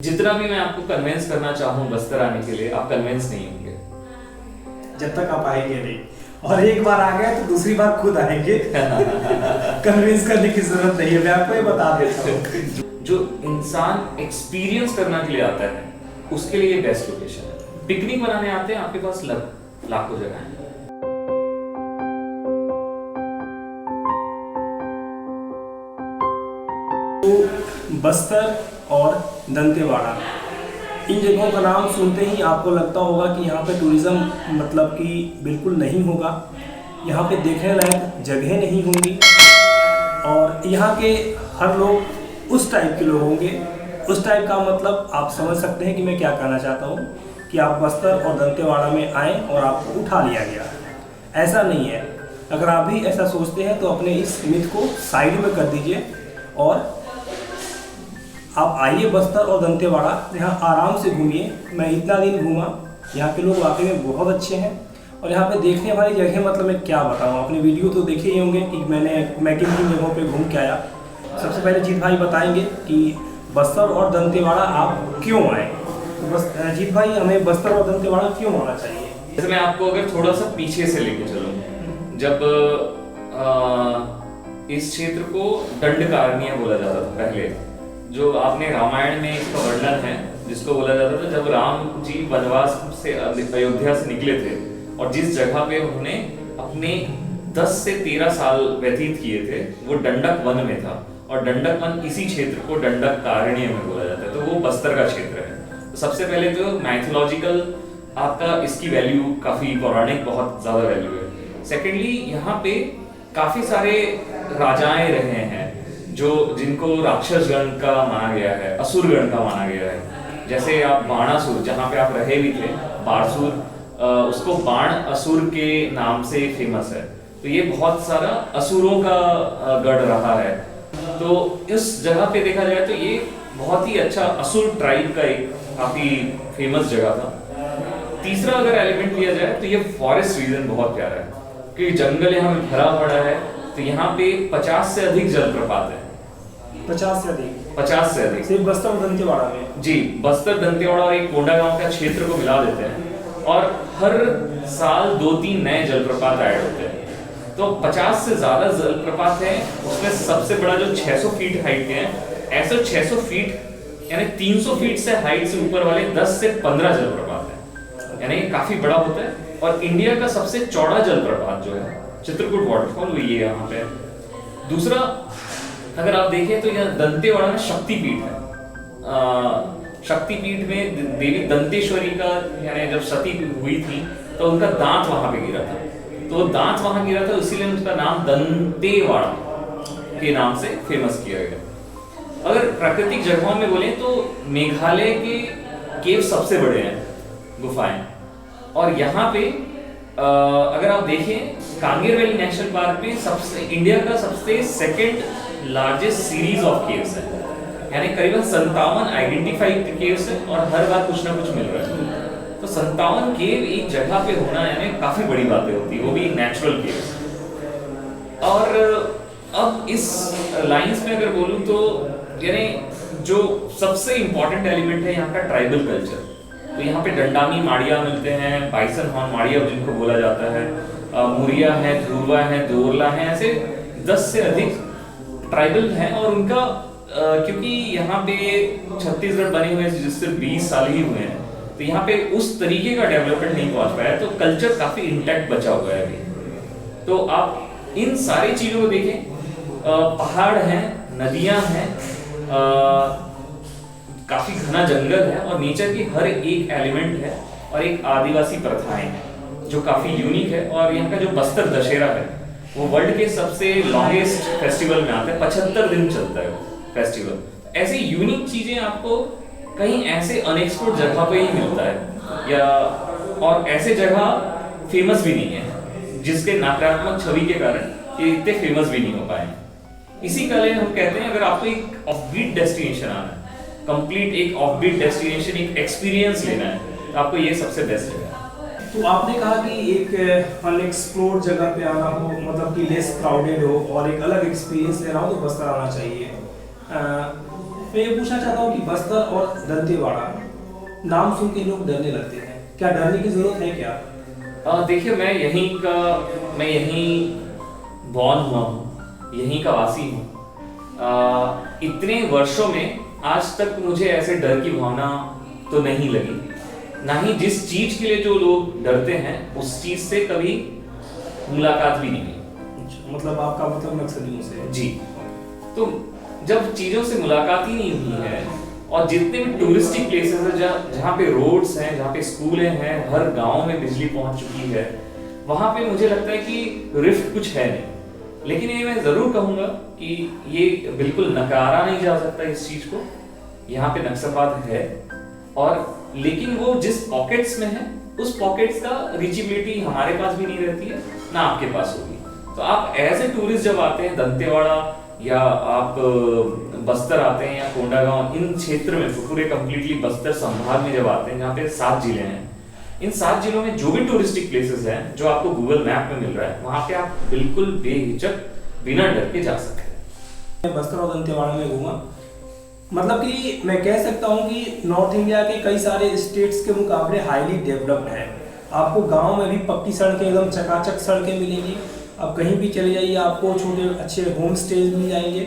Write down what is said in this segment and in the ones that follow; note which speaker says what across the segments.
Speaker 1: जितना भी मैं आपको कन्विंस करना चाहूँ बस्तर आने के लिए, आप कन्विंस नहीं होंगे
Speaker 2: जब तक आप आएंगे नहीं। और एक बार आ गए तो दूसरी बार खुद आएंगे। कन्विंस करने की जरूरत नहीं है, मैं आपको ये बता देता हूँ।
Speaker 1: जो इंसान एक्सपीरियंस करने के लिए आता है उसके लिए बेस्ट लोकेशन है। पिकनिक मनाने आते हैं, आपके पास लाखों जगह है।
Speaker 2: तो बस्तर और दंतेवाड़ा, इन जगहों का नाम सुनते ही आपको लगता होगा कि यहाँ पे टूरिज़्म मतलब कि बिल्कुल नहीं होगा, यहाँ पे देखने लायक जगह नहीं होंगी और यहाँ के हर लोग उस टाइप के लोग होंगे। उस टाइप का मतलब आप समझ सकते हैं कि मैं क्या कहना चाहता हूँ कि आप बस्तर और दंतेवाड़ा में आएँ और आपको उठा लिया गया। ऐसा नहीं है। अगर आप भी ऐसा सोचते हैं तो अपने इस मिथ को साइड में कर दीजिए और आप आइए बस्तर और दंतेवाड़ा, यहाँ आराम से घूमिए। मैं इतना दिन घूमा, यहाँ के लोग वाकई में बहुत अच्छे हैं और यहाँ पे देखने वाली जगह मतलब मैं क्या बताऊँ, अपने वीडियो तो देखे ही होंगे कि मैं किन किन जगहों पे घूम के आया। सबसे पहले जीत भाई बताएंगे कि बस्तर और दंतेवाड़ा आप क्यों आए। तो बस जीत भाई, हमें बस्तर और दंतेवाड़ा क्यों आना चाहिए?
Speaker 1: जैसे मैं आपको अगर थोड़ा सा पीछे से लेके चलूँ, जब इस क्षेत्र को दंडकारण्य बोला जाता था पहले, जो आपने रामायण में इसका वर्णन है, जिसको बोला जाता था जब राम जी वनवास से अयोध्या से निकले थे और जिस जगह पे उन्होंने अपने 10 से 13 साल व्यतीत किए थे वो डंडक वन में था और डंडक वन इसी क्षेत्र को दंडकारण्य में बोला जाता है, तो वो बस्तर का क्षेत्र है। तो सबसे पहले जो मैथोलॉजिकल आपका इसकी वैल्यू काफी पौराणिक बहुत ज्यादा वैल्यू है। सेकेंडली यहाँ पे काफी सारे राजाएं रहे हैं जो जिनको राक्षस गण का माना गया है, असुर गण का माना गया है। जैसे आप बाणासुर, जहाँ पे आप रहे भी थे, बाणसुर, उसको बाण असुर के नाम से फेमस है। तो ये बहुत सारा असुरों का गढ़ रहा है। तो इस जगह पे देखा जाए तो ये बहुत ही अच्छा असुर ट्राइब का एक काफी फेमस जगह था। तीसरा अगर एलिमेंट लिया जाए तो ये फॉरेस्ट रीजन बहुत प्यारा है क्योंकि जंगल यहाँ पे भरा पड़ा है। तो यहाँ पे 50 से अधिक जलप्रपात है।
Speaker 2: 50 से अधिक?
Speaker 1: 50 से अधिक
Speaker 2: सिर्फ बस्तर और दंतेवाड़ा में?
Speaker 1: जी, बस्तर, दंतेवाड़ा और एक कोंडा गांव का क्षेत्र को मिला देते हैं और हर साल 2-3 नए जलप्रपात ऐड होते हैं। तो 50 से ज्यादा जलप्रपात हैं। उसमें सबसे बड़ा जो 600 फीट हाइट के हैं, ऐसे 600 फीट यानी 300 फीट से हाइट से ऊपर वाले 10 से 15 जलप्रपात हैं, यानी काफी बड़ा होता है। और इंडिया का सबसे चौड़ा जलप्रपात जो है चित्रकूट वाटरफॉल, वो ये यहाँ पे। दूसरा अगर आप देखें तो यह दंतेवाड़ा में शक्तिपीठ है। शक्तिपीठ में देवी दंतेश्वरी का, यानी जब सती हुई थी तो उनका दांत वहां पे गिरा था, तो दांत वहां गिरा था, इसीलिए उसका नाम दंतेवाड़ा के नाम से फेमस किया गया। अगर प्राकृतिक जगहों में बोले तो मेघालय के केव सबसे बड़े हैं, गुफाएं। और यहाँ पे अगर आप देखें कांगेर वैली नेशनल पार्क में सबसे इंडिया का सबसे second largest series of caves है, यानी करीबन 57 आइडेंटिफाइड केव्स है और हर बार कुछ ना कुछ मिल रहा है। तो 57 केव एक जगह पे होना यानी काफी बड़ी बातें होती है, वो भी नेचुरल केव्स। और अब इस लाइंस में अगर बोलूं तो यानी जो सबसे इंपॉर्टेंट एलिमेंट है यहाँ का ट्राइबल कल्चर। तो यहाँ पे डंडामी माड़िया मिलते हैं, बाइसन हॉर्न माड़िया जिनको बोला जाता है, मुरिया है, ध्रुवा है, दोरला है, ऐसे 10 से अधिक ट्राइबल हैं। और उनका क्योंकि यहाँ पे छत्तीसगढ़ बने हुए जिससे 20 साल ही हुए हैं, तो यहाँ पे उस तरीके का डेवलपमेंट नहीं पहुंच पाया, तो कल्चर काफी इंटैक्ट बचा हुआ है अभी। तो आप इन सारी चीजों को देखें, पहाड़ हैं, नदियां हैं, काफी घना जंगल है और नेचर की हर एक एलिमेंट है और एक आदिवासी प्रथाएं हैं जो काफी यूनिक है। और यहाँ का जो बस्तर दशहरा है वो वर्ल्ड के सबसे लॉन्गेस्ट फेस्टिवल में आता है, 75 दिन चलता है फेस्टिवल। ऐसी यूनिक चीजें आपको कहीं ऐसे अनएक्सप्लोर्ड जगह पे ही मिलता है, या और ऐसे जगह फेमस भी नहीं है जिसके नकारात्मक छवि के कारण ये इतने फेमस भी नहीं हो पाए। इसी का लिए हम कहते हैं अगर आपको एक ऑफबीट डेस्टिनेशन आना है, कंप्लीट एक ऑफबीट डेस्टिनेशन, एक एक्सपीरियंस लेना है, तो आपको ये सबसे बेस्ट है।
Speaker 2: तो आपने कहा कि एक अनएक्सप्लोर्ड जगह पे आना हो, मतलब कि लेस क्राउडेड हो और एक अलग एक्सपीरियंस लेना हो तो बस्तर आना चाहिए। मैं ये पूछना चाहता हूँ कि बस्तर और दंतेवाड़ा नाम सुन के लोग डरने लगते हैं, क्या डरने की जरूरत है क्या?
Speaker 1: देखिए, मैं यहीं बॉर्न हुआ हूँ, यहीं का वासी हूँ। इतने वर्षों में आज तक मुझे ऐसे डर की भावना तो नहीं लगी, ना ही जिस चीज के लिए जो लोग डरते हैं उस चीज से कभी मुलाकात भी नहीं हुई।
Speaker 2: मतलब आपका मतलब नक्सलियों से है?
Speaker 1: जी। तो जब चीजों से मुलाकात ही नहीं हुई है, और जितने भी टूरिस्टिक प्लेसेस हैं जहाँ पे रोड्स हैं, जहाँ पे स्कूलें हैं, हर गांव में बिजली पहुंच चुकी है, वहां पे मुझे लगता है कि रिफ्ट कुछ है नहीं। लेकिन ये मैं जरूर कहूंगा कि ये बिल्कुल नकारा नहीं जा सकता इस चीज को, यहाँ पे नक्सलवाद है, और लेकिन वो जिस पॉकेट्स में है उस पॉकेट्स का रीचेबिलिटी हमारे पास भी नहीं रहती है, ना आपके पास होगी। तो आप एज ए टूरिस्ट जब आते हैं दंतेवाड़ा, या आप बस्तर आते हैं, या कोंडागांव, इन क्षेत्र में पूरे कंप्लीटली बस्तर संभाग में जब आते हैं, जहाँ पे 7 जिले हैं, इन 7 जिलों में जो भी टूरिस्टिक प्लेसेस हैं जो आपको गूगल मैप में मिल रहा है, वहाँ पे आप बिल्कुल बेहिचक बिना डर के जा सकते हैं।
Speaker 2: बस्तर और दंतेवाड़ा में घूमा, मतलब कि मैं कह सकता हूँ कि नॉर्थ इंडिया के कई सारे स्टेट्स के मुकाबले हाईली डेवलप्ड है। आपको गांव में भी पक्की सड़कें, एकदम चकाचक सड़कें मिलेंगी। आप कहीं भी चले जाइए, आपको छोटे अच्छे होम स्टेज मिल जाएंगे।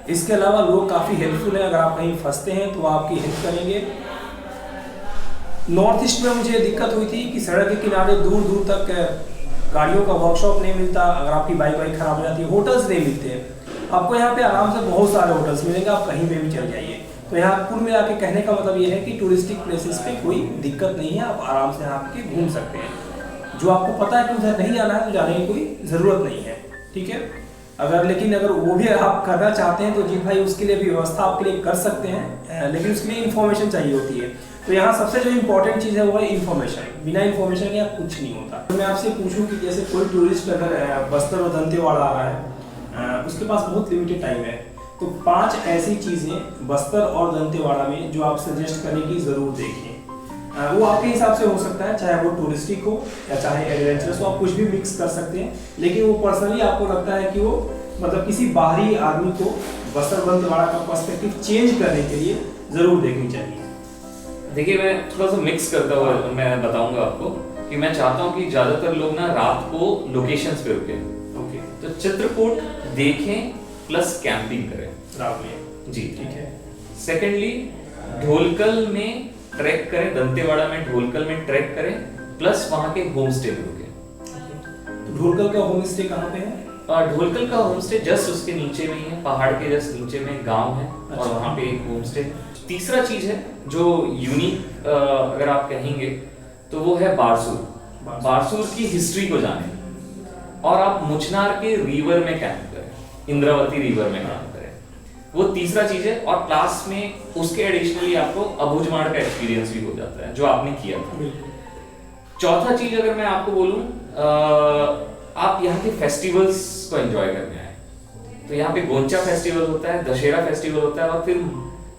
Speaker 2: इसके अलावा लोग काफ़ी हेल्पफुल हैं, अगर आप कहीं फंसते हैं तो आपकी हेल्प करेंगे। नॉर्थ ईस्ट में मुझे दिक्कत हुई थी कि सड़क के किनारे दूर दूर तक गाड़ियों का वर्कशॉप नहीं मिलता, अगर आपकी बाइक खराब हो जाती है, होटल्स नहीं मिलते हैं। आपको यहाँ पे आराम से बहुत सारे होटल्स मिलेंगे, आप कहीं पे भी चल जाइए। तो यहाँ कुल मिला के कहने का मतलब ये है कि टूरिस्टिक प्लेसेस पे कोई दिक्कत नहीं है, आप आराम से यहाँ पे घूम सकते हैं। जो आपको पता है कि उधर नहीं जाना है तो जाने की कोई ज़रूरत नहीं है, ठीक है। लेकिन अगर वो भी आप करना चाहते हैं तो जी भाई उसके लिए भी व्यवस्था आपके लिए कर सकते हैं, लेकिन उसके लिए इन्फॉर्मेशन चाहिए होती है। तो यहाँ सबसे जो इम्पोर्टेंट चीज़ है वो है इन्फॉर्मेशन। बिना इन्फॉर्मेशन के यहाँ कुछ नहीं होता। तो मैं आपसे पूछूं कि जैसे कोई टूरिस्ट अगर बस्तर और दंतेवाड़ा आ रहा है, उसके पास बहुत लिमिटेड टाइम है, तो 5 ऐसी चीज़ें बस्तर और दंतेवाड़ा में जो आप सजेस्ट करें कि ज़रूर देखें। वो आपके हिसाब से हो सकता है, चाहे वो टूरिस्टिक हो या चाहे एडवेंचरस हो, आप कुछ भी मिक्स कर सकते हैं। लेकिन वो पर्सनली आपको लगता है कि वो मतलब किसी बाहरी आदमी को बस्तर दंतेवाड़ा का पर्सपेक्टिव चेंज करने के लिए ज़रूर देखनी चाहिए।
Speaker 1: देखिए, मैं थोड़ा सा मिक्स करता हुआ मैं बताऊंगा आपको कि मैं चाहता हूँ कि ज़्यादातर लोग ना रात को लोकेशंस पे रुके।
Speaker 2: ओके,
Speaker 1: तो चित्रकूट देखें प्लस कैंपिंग करें
Speaker 2: रात में।
Speaker 1: जी,
Speaker 2: ठीक है।
Speaker 1: सेकेंडली ढोलकल में ट्रैक करें, दंतेवाड़ा में ढोलकल में ट्रैक करें, प्लस वहाँ के होम स्टे में रुके।
Speaker 2: तो ढोलकल का होम स्टे कहाँ पे है?
Speaker 1: ढोलकल का होम स्टे जस्ट उसके नीचे में ही है, पहाड़ के जस्ट नीचे में गांव है।
Speaker 2: अच्छा।
Speaker 1: और वहाँ पे एक होम स्टे है। तीसरा चीज है जो यूनिक अगर आप कहेंगे तो वो है बारसूर। बारसूर की हिस्ट्री को जानें, और आप मुचनार के रिवर में कैंप करें, इंद्रावती रिवर में कैंप करें। वो तीसरा चीज है। और क्लास में उसके एडिशनली आपको अबुझमाड़ का एक्सपीरियंस भी हो जाता है जो आपने किया था। चौथा चीज अगर मैं आपको बोलूं, आप यहाँ के फेस्टिवल्स को एंजॉय करने आए। तो यहाँ पे गोंचा फेस्टिवल होता है, दशहरा फेस्टिवल होता है, और फिर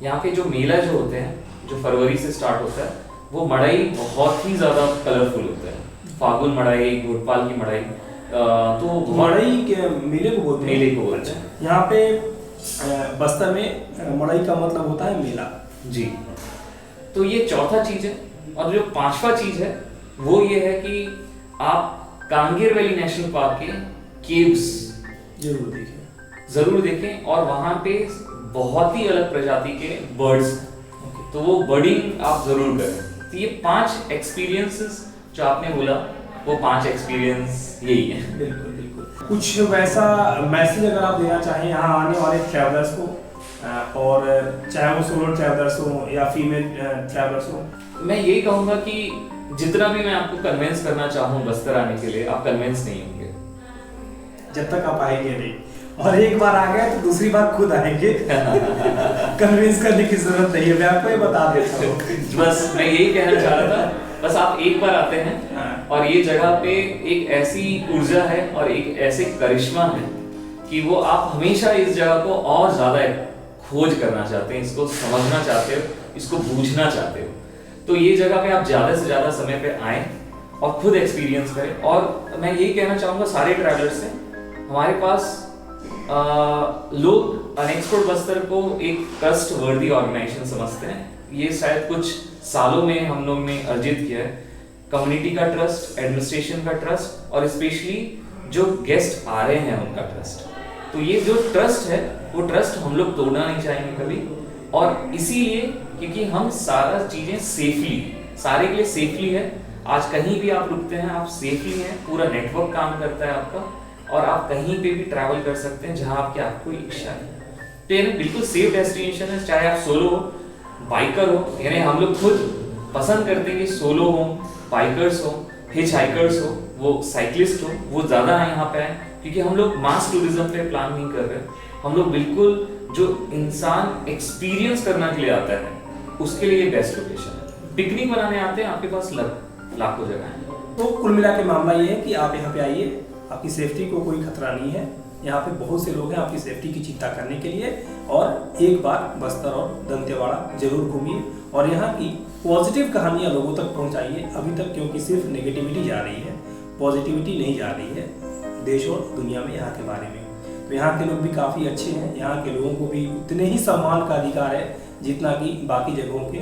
Speaker 1: यहाँ के जो मेला जो होते हैं जो फरवरी से स्टार्ट होता है, वो मड़ाई बहुत ही ज्यादा कलरफुल होता है। फागुन मड़ाई, घोटपाल की मड़ाई, तो
Speaker 2: मड़ई के मेले को बोलते हैं।
Speaker 1: मेले को बोलते हैं।
Speaker 2: यहाँ पे बस्तर में मड़ई का मतलब होता है मेला।
Speaker 1: जी। तो ये चौथा चीज है। और जो पांचवा चीज है वो ये है कि आप कांगेर वैली नेशनल पार्क के केव्स जरूर देखें, और वहां पे बहुत ही अलग प्रजाति के बर्ड्स, तो वो बर्डिंग आप जरूर करें। तो ये 5 एक्सपीरियंसेस जो आपने बोला, वो 5 एक्सपीरियंस यही है।
Speaker 2: बिल्कुल बिल्कुल। कुछ वैसा मैसेज अगर आप देना चाहें यहाँ आने वाले ट्रैवलर्स को, और चाहे वो सोलो ट्रैवलर्स हो या फीमेल ट्रैवलर्स हो,
Speaker 1: मैं यही कहूंगा कि जितना भी मैं आपको कन्विंस करना चाहूँ बस्तर आने के लिए, आप कन्विंस नहीं होंगे
Speaker 2: जब तक आप आएंगे नहीं। और एक बार आ गए तो दूसरी बार खुद आएंगे। कन्विंस करने की जरूरत नहीं है, मैं आपको ये बता देता हूँ।
Speaker 1: बस मैं यही कहना चाह रहा था, बस आप एक बार आते हैं और ये जगह पे एक ऐसी ऊर्जा है और एक ऐसे करिश्मा है कि वो आप हमेशा इस जगह को और ज्यादा खोज करना चाहते हैं, इसको समझना चाहते हो, इसको बूझना चाहते हो। तो ये जगह पे आप ज्यादा से ज्यादा समय पे आए और खुद एक्सपीरियंस करें। और मैं यही कहना चाहूंगा सारे ट्रैवलर्स से, हमारे पास लोग अनएक्सप्लोर्ड बस्तर को एक ट्रस्ट वर्दी ऑर्गेनाइजेशन समझते हैं। ये शायद कुछ सालों में हम लोग ने अर्जित किया है। कम्युनिटी का ट्रस्ट, एडमिनिस्ट्रेशन का ट्रस्ट और स्पेशली जो गेस्ट आ रहे हैं उनका ट्रस्ट। तो ये जो ट्रस्ट है वो ट्रस्ट हम लोग तोड़ना नहीं चाहेंगे कभी, और इसीलिए क्योंकि हम सारा चीज़ें सेफली, सारे के लिए सेफली है। आज कहीं भी आप रुकते हैं आप सेफली हैं, पूरा नेटवर्क काम करता है आपका, और आप कहीं पे भी ट्रैवल कर सकते हैं जहां आपको इच्छा है। तो यानी बिल्कुल सेफ डेस्टिनेशन है, चाहे आप सोलो हो, बाइकर हो। यानी हम लोग खुद पसंद करते हैं कि सोलो हो, बाइकर्स हो, हिच हाइकर्स हो, वो साइकिलिस्ट हो, वो ज़्यादा है यहाँ पे आए, क्योंकि हम लोग मास टूरिज्म पे प्लान नहीं कर रहे। हम लोग बिल्कुल जो इंसान एक्सपीरियंस करने के लिए आता है उसके लिए बेस्ट लोकेशन है। पिकनिक बनाने आते हैं, आपके पास लाखों जगह है।
Speaker 2: तो कुल मिला के मामला ये है कि आप यहाँ पे आइए, आपकी सेफ्टी को कोई खतरा नहीं है। यहाँ पे बहुत से लोग हैं आपकी सेफ्टी की चिंता करने के लिए, और एक बार बस्तर और दंतेवाड़ा जरूर घूमिए और यहाँ की पॉजिटिव कहानियाँ लोगों तक पहुँचाइए अभी तक, क्योंकि सिर्फ नेगेटिविटी जा रही है, पॉजिटिविटी नहीं जा रही है देश और दुनिया में यहाँ के बारे में। तो यहाँ के लोग भी काफ़ी अच्छे हैं, यहाँ के लोगों को भी उतने ही सम्मान का अधिकार है जितना कि बाकी जगहों के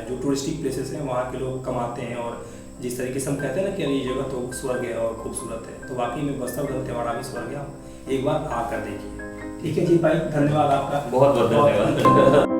Speaker 2: जो टूरिस्टिक प्लेसेस हैं वहाँ के लोग कमाते हैं। और जिस तरीके से हम कहते हैं ना कि ये जगह तो स्वर्ग है और खूबसूरत है, तो वाकई में बस्तर दंतेवाड़ा भी स्वर्ग है। एक बार आकर देखिए। ठीक है जी भाई, धन्यवाद आपका।
Speaker 1: बहुत बहुत धन्यवाद।